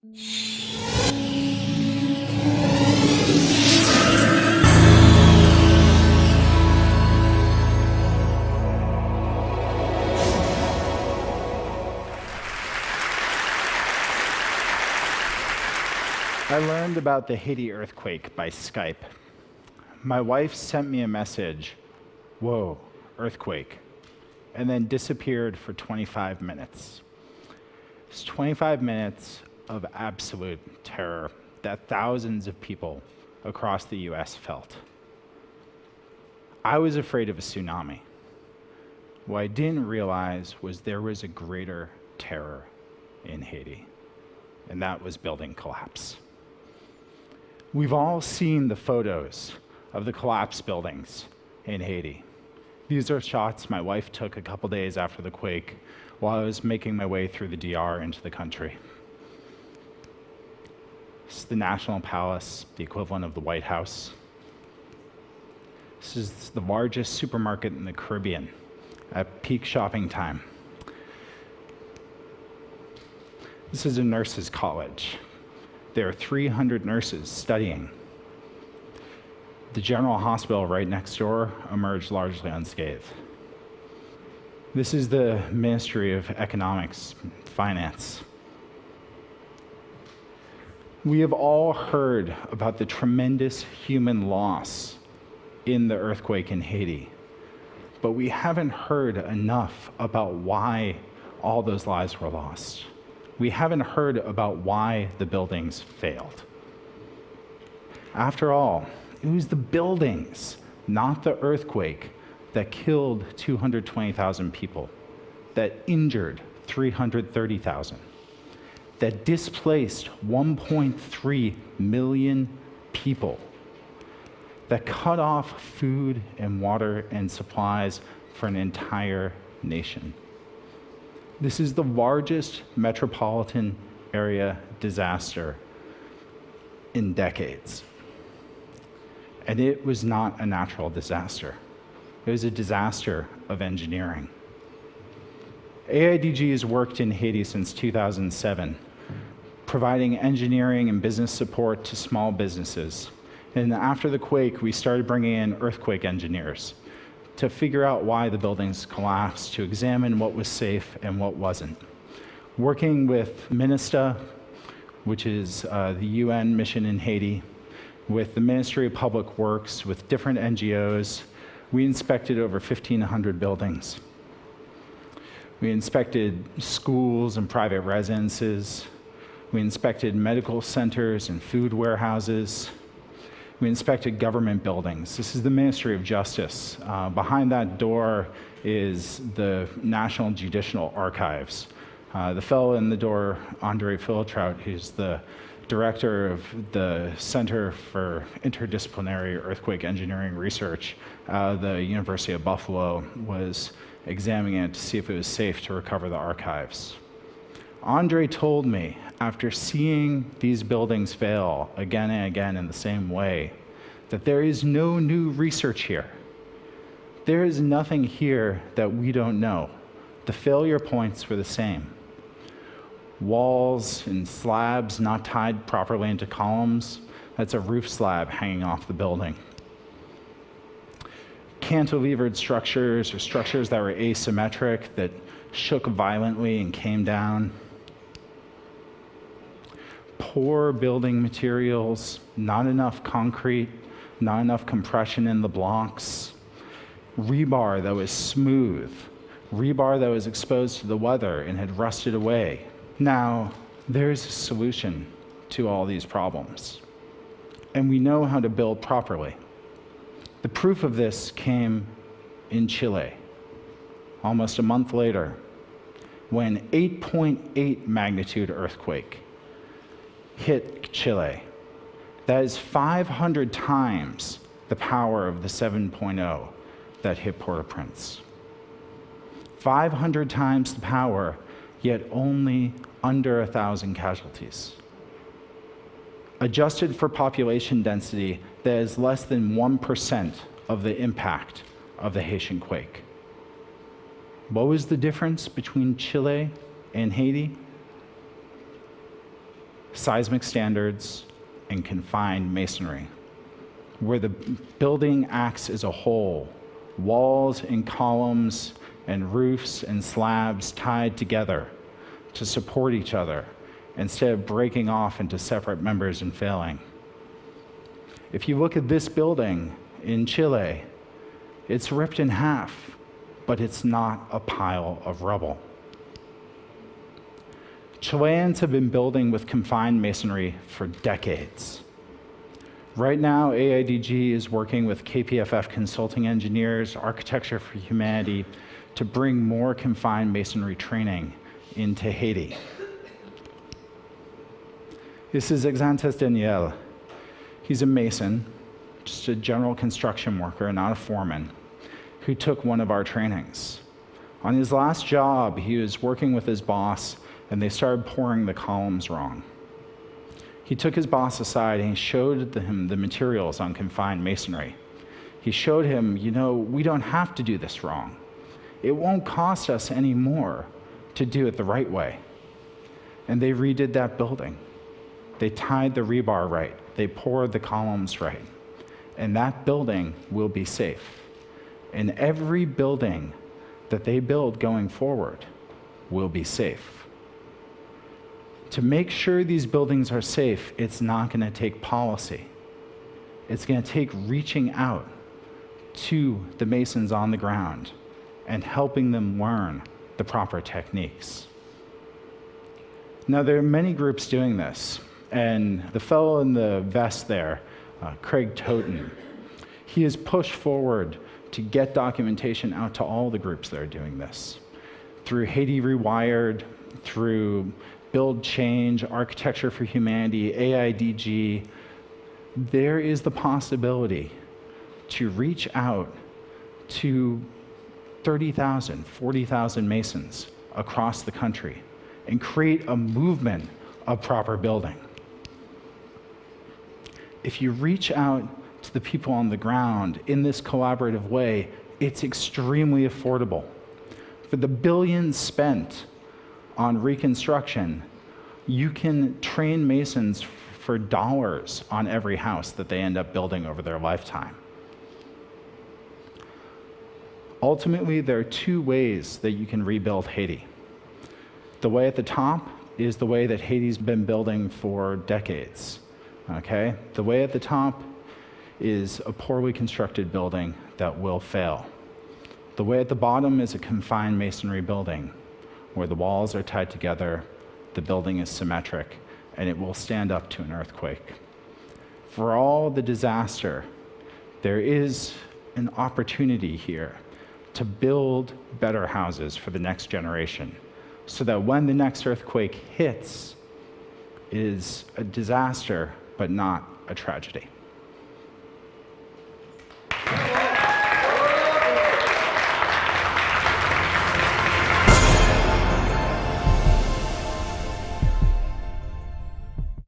I learned about the Haiti earthquake by Skype. My wife sent me a message, "Whoa, earthquake," and then disappeared for 25 minutes. It's 25 minutes of absolute terror that thousands of people across the US felt. I was afraid of a tsunami. What I didn't realize was there was a greater terror in Haiti, and that was building collapse. We've all seen the photos of the collapsed buildings in Haiti. These are shots my wife took a couple days after the quake while I was making my way through the DR into the country. This is the National Palace, the equivalent of the White House. This is the largest supermarket in the Caribbean at peak shopping time. This is a nurses' college. There are 300 nurses studying. The general hospital right next door emerged largely unscathed. This is the Ministry of Economics, Finance. We have all heard about the tremendous human loss in the earthquake in Haiti, but we haven't heard enough about why all those lives were lost. We haven't heard about why the buildings failed. After all, it was the buildings, not the earthquake, that killed 220,000 people, that injured 330,000, that displaced 1.3 million people, that cut off food and water and supplies for an entire nation. This is the largest metropolitan area disaster in decades. And it was not a natural disaster. It was a disaster of engineering. AIDG has worked in Haiti since 2007, providing engineering and business support to small businesses. And after the quake, we started bringing in earthquake engineers to figure out why the buildings collapsed, to examine what was safe and what wasn't. Working with MINISTA, which is the UN mission in Haiti, with the Ministry of Public Works, with different NGOs, we inspected over 1,500 buildings. We inspected schools and private residences. We inspected medical centers and food warehouses. We inspected government buildings. This is the Ministry of Justice. Behind that door is the National Judicial Archives. The fellow in the door, Andre Philtrout, who's the director of the Center for Interdisciplinary Earthquake Engineering Research at the University of Buffalo, was examining it to see if it was safe to recover the archives. Andre told me, after seeing these buildings fail again and again in the same way, that there is no new research here. There is nothing here that we don't know. The failure points were the same. Walls and slabs not tied properly into columns. That's a roof slab hanging off the building. Cantilevered structures, or structures that were asymmetric, that shook violently and came down. Poor building materials, not enough concrete, not enough compression in the blocks. Rebar that was smooth, rebar that was exposed to the weather and had rusted away. Now, there's a solution to all these problems, and we know how to build properly. The proof of this came in Chile, almost a month later, when 8.8 magnitude earthquake hit Chile. That is 500 times the power of the 7.0 that hit Port-au-Prince. 500 times the power, yet only under 1,000 casualties. Adjusted for population density, that is less than 1% of the impact of the Haitian quake. What was the difference between Chile and Haiti? seismic standards, and confined masonry, where the building acts as a whole, walls and columns and roofs and slabs tied together to support each other instead of breaking off into separate members and failing. If you look at this building in Chile, it's ripped in half, but it's not a pile of rubble. Chileans have been building with confined masonry for decades. Right now, AIDG is working with KPFF consulting engineers, Architecture for Humanity, to bring more confined masonry training into Haiti. This is Exantes Daniel. He's a mason, just a general construction worker, not a foreman, who took one of our trainings. On his last job, he was working with his boss, and they started pouring the columns wrong. He took his boss aside and he showed him the materials on confined masonry. He showed him, we don't have to do this wrong. It won't cost us any more to do it the right way. And they redid that building. They tied the rebar right. They poured the columns right. And that building will be safe. And every building that they build going forward will be safe. To make sure these buildings are safe, it's not going to take policy. It's going to take reaching out to the masons on the ground and helping them learn the proper techniques. Now, there are many groups doing this, and the fellow in the vest there, Craig Toten, he has pushed forward to get documentation out to all the groups that are doing this. Through Haiti Rewired, through Build Change, Architecture for Humanity, AIDG, there is the possibility to reach out to 30,000, 40,000 masons across the country and create a movement of proper building. If you reach out to the people on the ground in this collaborative way, it's extremely affordable. For the billions spent on reconstruction, you can train masons for dollars on every house that they end up building over their lifetime. Ultimately, there are two ways that you can rebuild Haiti. The way at the top is the way that Haiti's been building for decades. Okay? The way at the top is a poorly constructed building that will fail. The way at the bottom is a confined masonry building, where the walls are tied together, the building is symmetric, and it will stand up to an earthquake. For all the disaster, there is an opportunity here to build better houses for the next generation, so that when the next earthquake hits, it is a disaster, but not a tragedy.